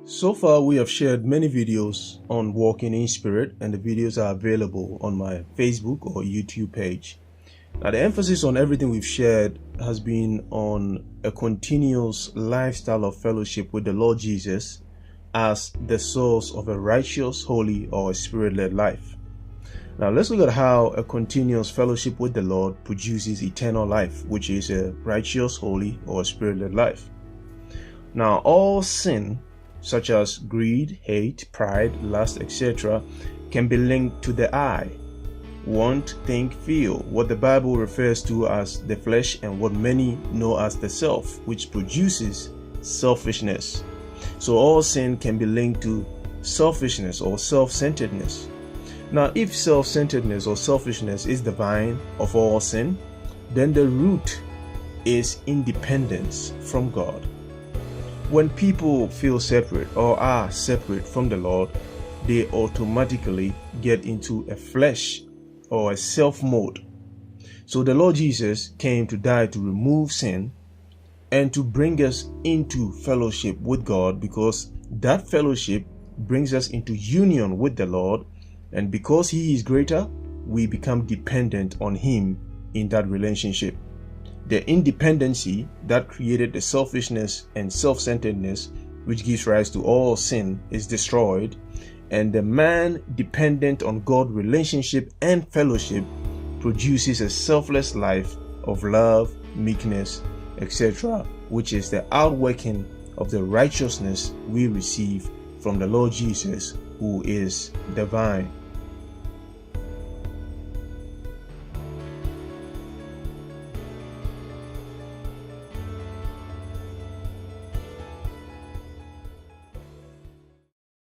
So far, we have shared many videos on walking in spirit, and the videos are available on my Facebook or YouTube page. Now, the emphasis on everything we've shared has been on a continuous lifestyle of fellowship with the Lord Jesus as the source of a righteous, holy, or spirit-led life. Now, let's look at how a continuous fellowship with the Lord produces eternal life, which is a righteous, holy, or spirit-led life. Now, all sin, such as greed, hate, pride, lust, etc., can be linked to the I. Want, think, feel, what the Bible refers to as the flesh and what many know as the self, which produces selfishness. So all sin can be linked to selfishness or self-centeredness. Now, if self-centeredness or selfishness is the vine of all sin, then the root is independence from God. When people feel separate or are separate from the Lord, they automatically get into a flesh or a self mode. So the Lord Jesus came to die to remove sin and to bring us into fellowship with God, because that fellowship brings us into union with the Lord, and because He is greater, we become dependent on Him in that relationship. The independency that created the selfishness and self-centeredness, which gives rise to all sin, is destroyed, and the man dependent on God relationship and fellowship produces a selfless life of love, meekness, etc., which is the outworking of the righteousness we receive from the Lord Jesus, who is the vine.